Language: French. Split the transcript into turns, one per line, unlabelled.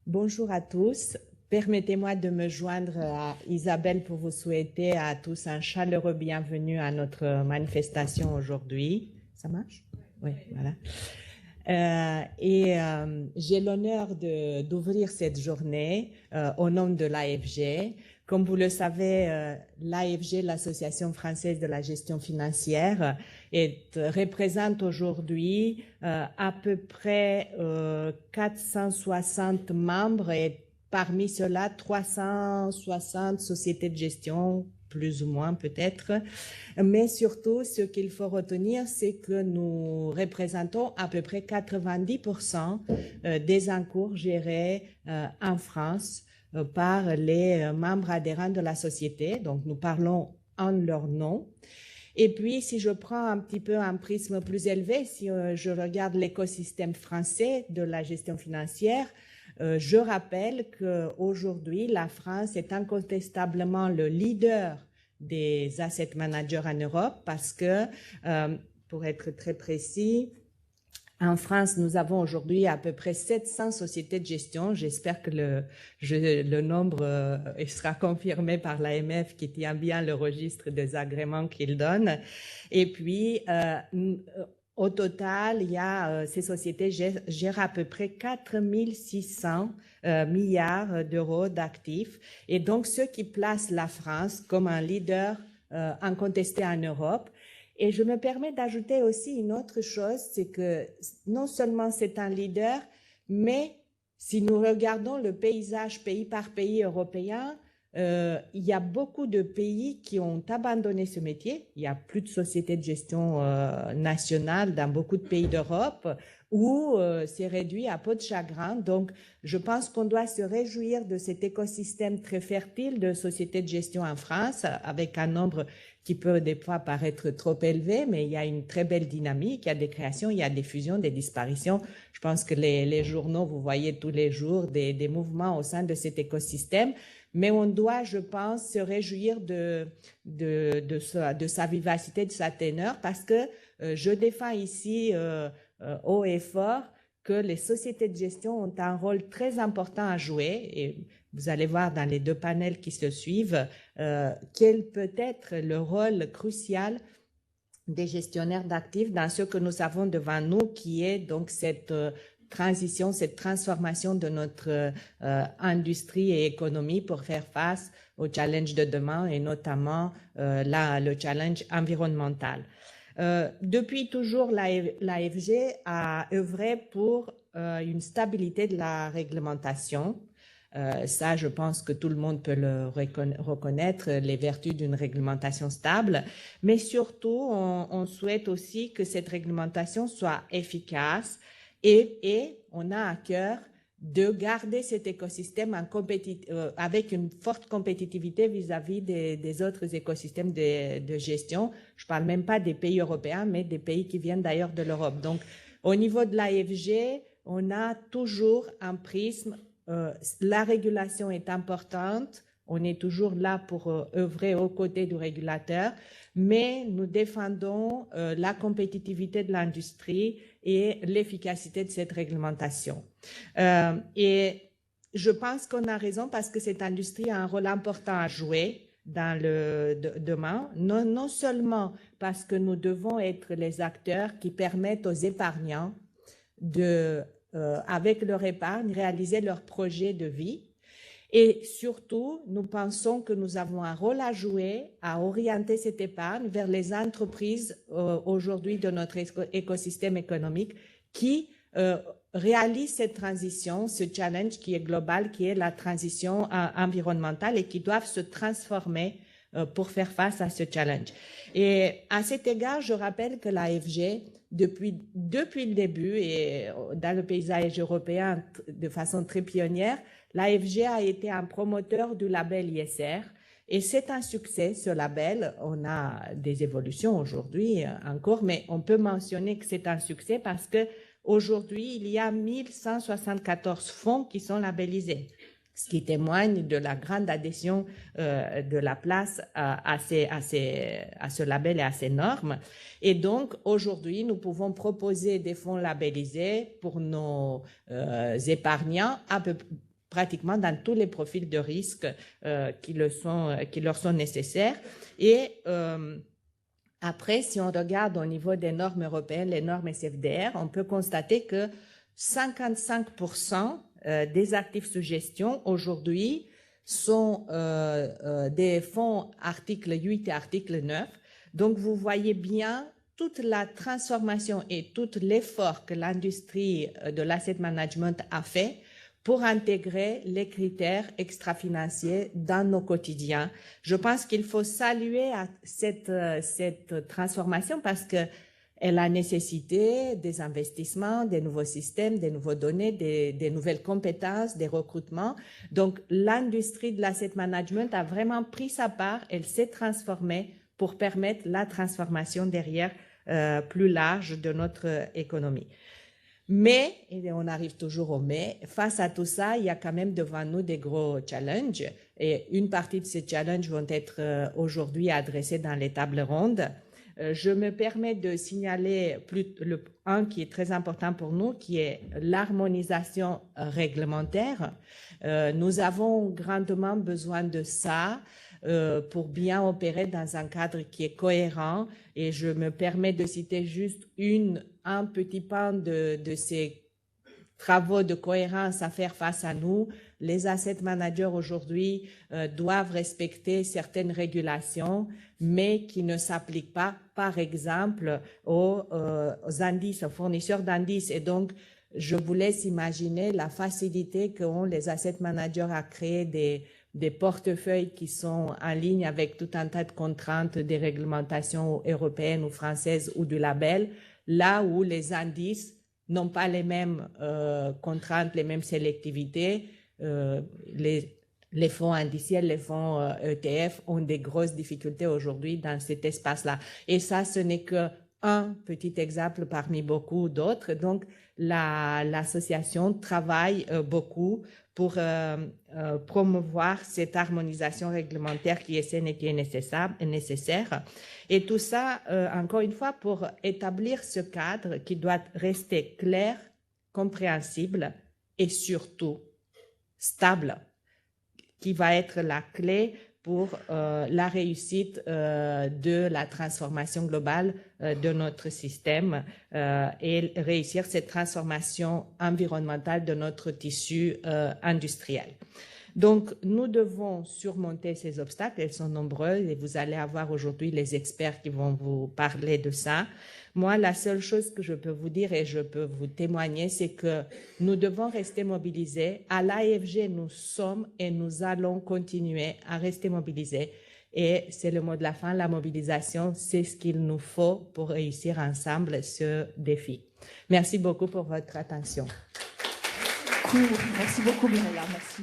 Bonjour à tous. Permettez-moi de me joindre à Isabelle pour vous souhaiter à tous un chaleureux bienvenue à notre manifestation aujourd'hui. Ça marche? Oui, voilà. J'ai l'honneur d'ouvrir cette journée au nom de l'AFG. Comme vous le savez, l'AFG, l'Association française de la gestion financière, représente aujourd'hui à peu près 460 membres et parmi ceux-là, 360 sociétés de gestion, plus ou moins peut-être. Mais surtout, ce qu'il faut retenir, c'est que nous représentons à peu près 90% des encours gérés en France par les membres adhérents de la société. Donc, nous parlons en leur nom. Et puis, si je prends un petit peu un prisme plus élevé, si je regarde l'écosystème français de la gestion financière, je rappelle qu'aujourd'hui, la France est incontestablement le leader des asset managers en Europe parce que, pour être très précis, en France, nous avons aujourd'hui à peu près 700 sociétés de gestion. J'espère que le nombre sera confirmé par l'AMF qui tient bien le registre des agréments qu'il donne. Et puis, au total, ces sociétés gèrent à peu près 4600 milliards d'euros d'actifs. Et donc, ce qui place la France comme un leader incontesté en Europe. Et je me permets d'ajouter aussi une autre chose, c'est que non seulement c'est un leader, mais si nous regardons le paysage pays par pays européen, il y a beaucoup de pays qui ont abandonné ce métier. Il y a plus de sociétés de gestion nationales dans beaucoup de pays d'Europe où c'est réduit à peau de chagrin. Donc, je pense qu'on doit se réjouir de cet écosystème très fertile de sociétés de gestion en France, avec un nombre qui peut des fois paraître trop élevé, mais il y a une très belle dynamique, il y a des créations, il y a des fusions, des disparitions. Je pense que les journaux, vous voyez tous les jours des mouvements au sein de cet écosystème. Mais on doit, je pense, se réjouir de sa vivacité, de sa téneur, parce que je défends ici haut et fort que les sociétés de gestion ont un rôle très important à jouer. Et vous allez voir dans les deux panels qui se suivent quel peut être le rôle crucial des gestionnaires d'actifs dans ce que nous avons devant nous, qui est donc cette transition, cette transformation de notre industrie et économie pour faire face aux challenges de demain et notamment le challenge environnemental. Depuis toujours, l'AFG a œuvré pour une stabilité de la réglementation. Ça, je pense que tout le monde peut le reconnaître, les vertus d'une réglementation stable. Mais surtout, on souhaite aussi que cette réglementation soit efficace et on a à cœur de garder cet écosystème avec une forte compétitivité vis-à-vis des autres écosystèmes de gestion. Je ne parle même pas des pays européens, mais des pays qui viennent d'ailleurs de l'Europe. Donc, au niveau de l'AFG, on a toujours un prisme. La régulation est importante. On est toujours là pour œuvrer aux côtés du régulateur, mais nous défendons la compétitivité de l'industrie et l'efficacité de cette réglementation. Et je pense qu'on a raison parce que cette industrie a un rôle important à jouer dans demain, non seulement parce que nous devons être les acteurs qui permettent aux épargnants avec leur épargne, réaliser leur projet de vie. Et surtout, nous pensons que nous avons un rôle à jouer à orienter cette épargne vers les entreprises aujourd'hui de notre écosystème économique qui réalisent cette transition, ce challenge qui est global, qui est la transition environnementale et qui doivent se transformer pour faire face à ce challenge. Et à cet égard, je rappelle que l'AFG, depuis le début et dans le paysage européen de façon très pionnière, l'AFG a été un promoteur du label ISR et c'est un succès, ce label. On a des évolutions aujourd'hui encore, mais on peut mentionner que c'est un succès parce que aujourd'hui, il y a 1174 fonds qui sont labellisés, ce qui témoigne de la grande adhésion de la place à ce label et à ces normes. Et donc, aujourd'hui, nous pouvons proposer des fonds labellisés pour nos épargnants pratiquement dans tous les profils de risque qui leur sont nécessaires. Et après, si on regarde au niveau des normes européennes, les normes SFDR, on peut constater que 55% des actifs sous gestion aujourd'hui sont des fonds article 8 et article 9. Donc, vous voyez bien toute la transformation et tout l'effort que l'industrie de l'asset management a fait pour intégrer les critères extra-financiers dans nos quotidiens. Je pense qu'il faut saluer cette transformation parce que elle a nécessité des investissements, des nouveaux systèmes, des nouveaux données, des nouvelles compétences, des recrutements. Donc, l'industrie de l'asset management a vraiment pris sa part, elle s'est transformée pour permettre la transformation derrière plus large de notre économie. Mais, et on arrive toujours au mais, face à tout ça, il y a quand même devant nous des gros challenges. Et une partie de ces challenges vont être aujourd'hui adressés dans les tables rondes. Je me permets de signaler un qui est très important pour nous, qui est l'harmonisation réglementaire. Nous avons grandement besoin de ça pour bien opérer dans un cadre qui est cohérent. Et je me permets de citer juste un petit pan de ces travaux de cohérence à faire face à nous. Les asset managers aujourd'hui doivent respecter certaines régulations, mais qui ne s'appliquent pas, par exemple, aux indices, aux fournisseurs d'indices. Et donc, je vous laisse imaginer la facilité qu'ont les asset managers à créer des portefeuilles qui sont en ligne avec tout un tas de contraintes des réglementations européennes ou françaises ou du label, là où les indices n'ont pas les mêmes contraintes, les mêmes sélectivités. Les fonds indiciels, les fonds ETF ont des grosses difficultés aujourd'hui dans cet espace-là. Et ça, ce n'est qu'un petit exemple parmi beaucoup d'autres. Donc, l'association travaille beaucoup pour promouvoir cette harmonisation réglementaire qui est saine et qui est nécessaire. Et tout ça, encore une fois, pour établir ce cadre qui doit rester clair, compréhensible et surtout stable, qui va être la clé pour la réussite de la transformation globale de notre système et réussir cette transformation environnementale de notre tissu industriel. Donc, nous devons surmonter ces obstacles, elles sont nombreuses et vous allez avoir aujourd'hui les experts qui vont vous parler de ça. Moi, la seule chose que je peux vous dire et je peux vous témoigner, c'est que nous devons rester mobilisés. À l'AFG, nous sommes et nous allons continuer à rester mobilisés. Et c'est le mot de la fin, la mobilisation, c'est ce qu'il nous faut pour réussir ensemble ce défi. Merci beaucoup pour votre attention.
Cool. Merci beaucoup, Mireia. Merci.